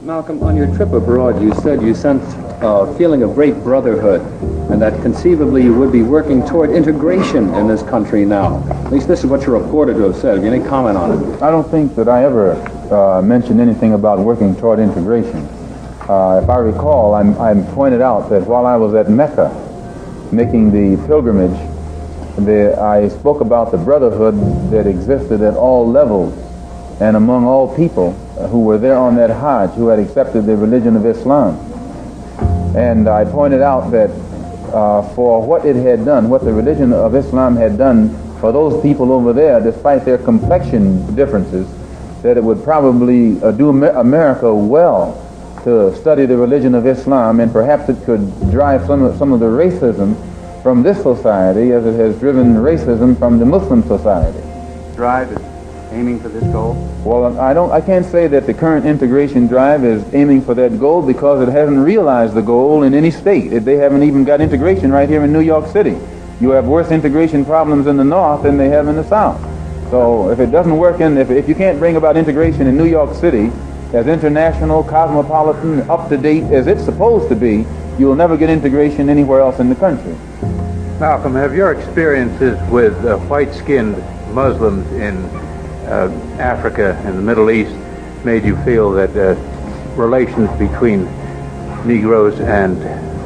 Malcolm, on your trip abroad, you said you sensed a feeling of great brotherhood, and that conceivably you would be working toward integration in this country now. At least this is what you're reported to have said. Have you any comment on it? I don't think that I ever mentioned anything about working toward integration. If I recall, I pointed out that while I was at Mecca making the pilgrimage, I spoke about the brotherhood that existed at all levels and among all people who were there on that Hajj, who had accepted the religion of Islam. And I pointed out that for what it had done, what the religion of Islam had done for those people over there, despite their complexion differences, that it would probably do America well to study the religion of Islam, and perhaps it could drive some of the racism from this society as it has driven racism from the Muslim society. Drive is aiming for this goal? Well, I can't say that the current integration drive is aiming for that goal, because it hasn't realized the goal in any state. They haven't even got integration right here in New York City. You have worse integration problems in the North than they have in the South. So if it doesn't work if you can't bring about integration in New York City as international, cosmopolitan, up-to-date as it's supposed to be, you will never get integration anywhere else in the country. Malcolm, have your experiences with white-skinned Muslims in Africa and the Middle East made you feel that relations between Negroes and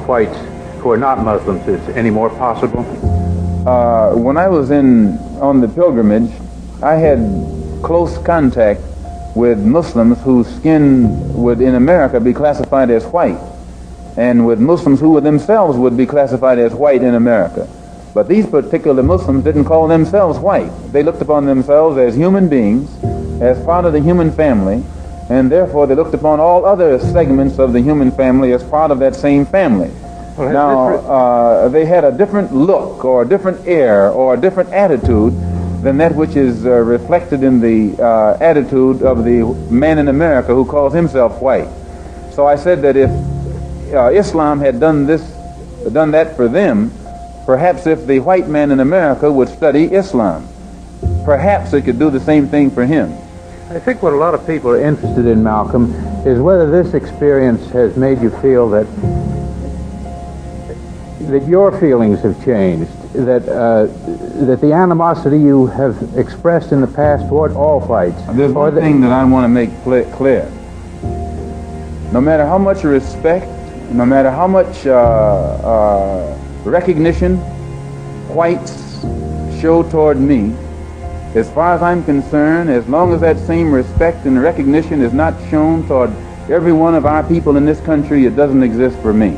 whites who are not Muslims is any more possible? When I was on the pilgrimage, I had close contact with Muslims whose skin would in America be classified as white, and with Muslims who themselves would be classified as white in America. But these particular Muslims didn't call themselves white. They looked upon themselves as human beings, as part of the human family, and therefore they looked upon all other segments of the human family as part of that same family. Well, now, they had a different look or a different air or a different attitude than that which is reflected in the attitude of the man in America who calls himself white. So I said that if Islam had done that for them, perhaps if the white man in America would study Islam, perhaps it could do the same thing for him. I think what a lot of people are interested in, Malcolm, is whether this experience has made you feel that your feelings have changed, that the animosity you have expressed in the past toward all whites. There's one thing that I want to make clear. No matter how much respect, no matter how much recognition whites show toward me, as far as I'm concerned, as long as that same respect and recognition is not shown toward every one of our people in this country, it doesn't exist for me.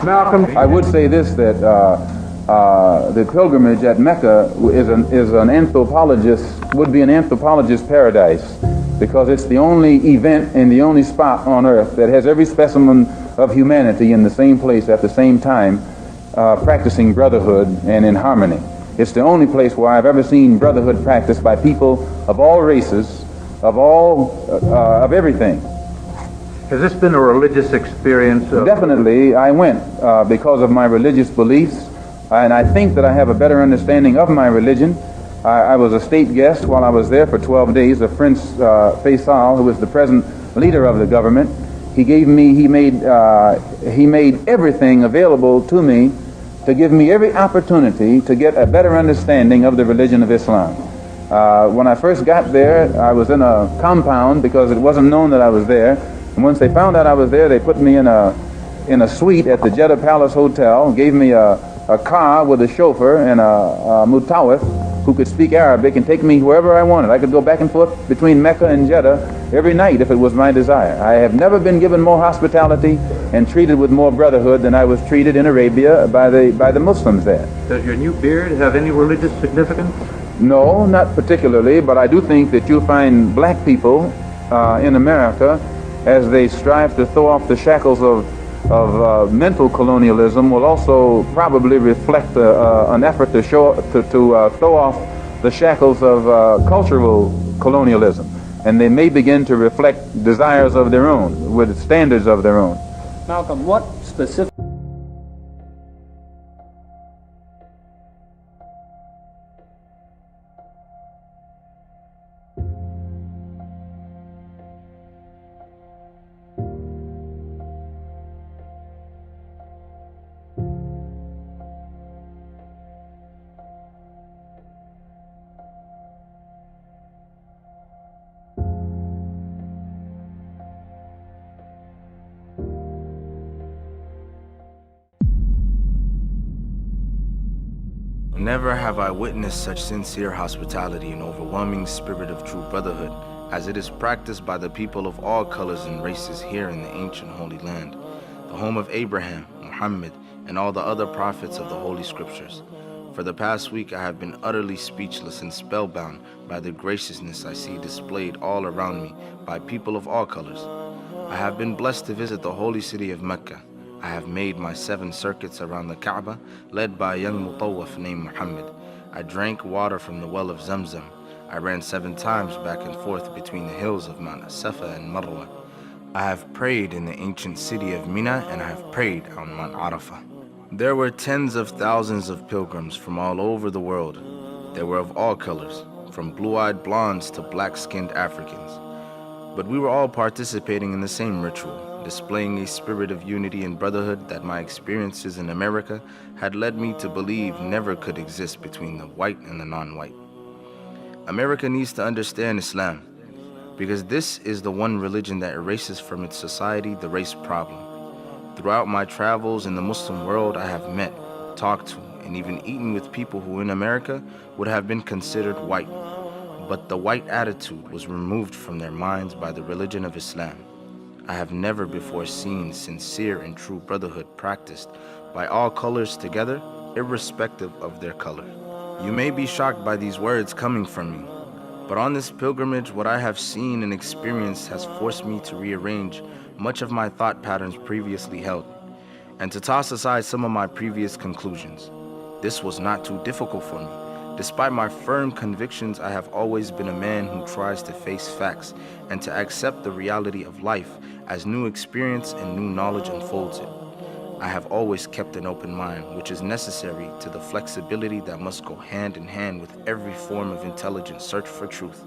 Malcolm, I would say this, that the pilgrimage at Mecca is an anthropologist, would be an anthropologist's paradise, because it's the only event and the only spot on earth that has every specimen of humanity in the same place at the same time, practicing brotherhood and in harmony. It's the only place where I've ever seen brotherhood practiced by people of all races, of everything. Has this been a religious experience? Definitely, I went because of my religious beliefs, and I think that I have a better understanding of my religion. I was a state guest while I was there for 12 days of Prince Faisal, who is the present leader of the government. He made everything available to me to give me every opportunity to get a better understanding of the religion of Islam. When I first got there, I was in a compound because it wasn't known that I was there. And once they found out I was there, they put me in a suite at the Jeddah Palace Hotel, gave me a car with a chauffeur and a mutawif who could speak Arabic and take me wherever I wanted. I could go back and forth between Mecca and Jeddah every night if it was my desire. I have never been given more hospitality and treated with more brotherhood than I was treated in Arabia by the Muslims there. Does your new beard have any religious significance? No, not particularly, but I do think that you'll find black people in America, as they strive to throw off the shackles of mental colonialism, will also probably reflect an effort to throw off the shackles of cultural colonialism, and they may begin to reflect desires of their own, with standards of their own. Malcolm, what specific Never have I witnessed such sincere hospitality and overwhelming spirit of true brotherhood as it is practiced by the people of all colors and races here in the ancient Holy Land, the home of Abraham, Muhammad, and all the other prophets of the Holy Scriptures. For the past week I have been utterly speechless and spellbound by the graciousness I see displayed all around me by people of all colors. I have been blessed to visit the holy city of Mecca. I have made my 7 circuits around the Kaaba, led by a young mutawaf named Muhammad. I drank water from the well of Zamzam. I ran 7 times back and forth between the hills of Mount Safa and Marwa. I have prayed in the ancient city of Mina, and I have prayed on Mount Arafah. There were tens of thousands of pilgrims from all over the world. They were of all colors, from blue-eyed blondes to black-skinned Africans. But we were all participating in the same ritual, displaying a spirit of unity and brotherhood that my experiences in America had led me to believe never could exist between the white and the non-white. America needs to understand Islam, because this is the one religion that erases from its society the race problem. Throughout my travels in the Muslim world, I have met, talked to, and even eaten with people who in America would have been considered white. But the white attitude was removed from their minds by the religion of Islam. I have never before seen sincere and true brotherhood practiced by all colors together, irrespective of their color. You may be shocked by these words coming from me, but on this pilgrimage, what I have seen and experienced has forced me to rearrange much of my thought patterns previously held, and to toss aside some of my previous conclusions. This was not too difficult for me. Despite my firm convictions, I have always been a man who tries to face facts and to accept the reality of life as new experience and new knowledge unfolds it. I have always kept an open mind, which is necessary to the flexibility that must go hand in hand with every form of intelligent search for truth.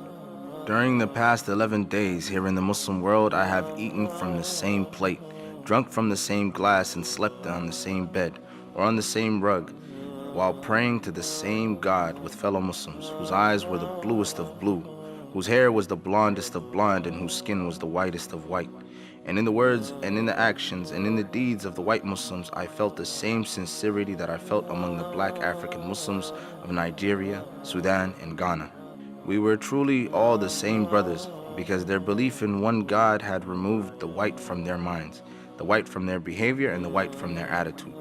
During the past 11 days here in the Muslim world, I have eaten from the same plate, drunk from the same glass, and slept on the same bed or on the same rug, while praying to the same God with fellow Muslims, whose eyes were the bluest of blue, whose hair was the blondest of blonde, and whose skin was the whitest of white. And in the words and in the actions and in the deeds of the white Muslims, I felt the same sincerity that I felt among the black African Muslims of Nigeria, Sudan, and Ghana. We were truly all the same brothers, because their belief in one God had removed the white from their minds, the white from their behavior, and the white from their attitude.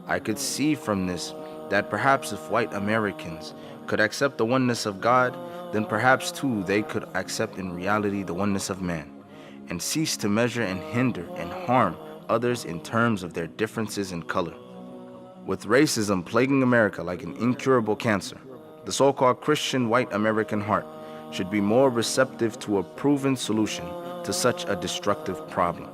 I could see from this that perhaps if white Americans could accept the oneness of God, then perhaps too they could accept in reality the oneness of man, and cease to measure and hinder and harm others in terms of their differences in color. With racism plaguing America like an incurable cancer, the so-called Christian white American heart should be more receptive to a proven solution to such a destructive problem.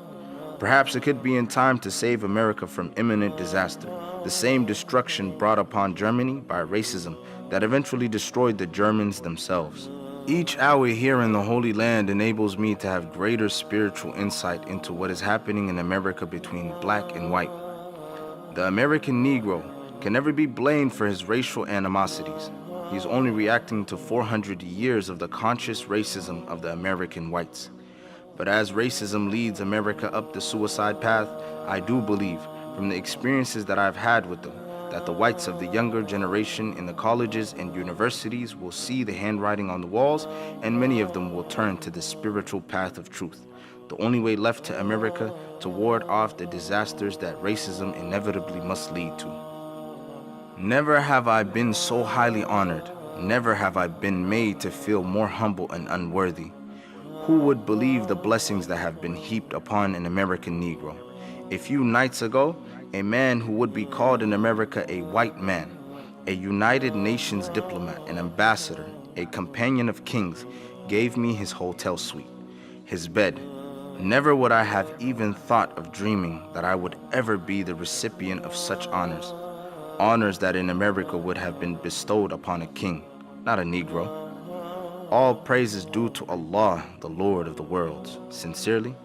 Perhaps it could be in time to save America from imminent disaster, the same destruction brought upon Germany by racism that eventually destroyed the Germans themselves. Each hour here in the Holy Land enables me to have greater spiritual insight into what is happening in America between black and white. The American Negro can never be blamed for his racial animosities. He is only reacting to 400 years of the conscious racism of the American whites. But as racism leads America up the suicide path, I do believe, from the experiences that I've had with them, that the whites of the younger generation in the colleges and universities will see the handwriting on the walls, and many of them will turn to the spiritual path of truth, the only way left to America to ward off the disasters that racism inevitably must lead to. Never have I been so highly honored. Never have I been made to feel more humble and unworthy. Who would believe the blessings that have been heaped upon an American Negro? A few nights ago, a man who would be called in America a white man, a United Nations diplomat, an ambassador, a companion of kings, gave me his hotel suite, his bed. Never would I have even thought of dreaming that I would ever be the recipient of such honors. Honors that in America would have been bestowed upon a king, not a Negro. All praise is due to Allah, the Lord of the worlds. Sincerely,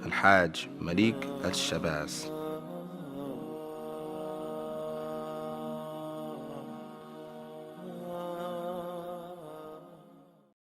Al-Hajj Malik Al-Shabazz.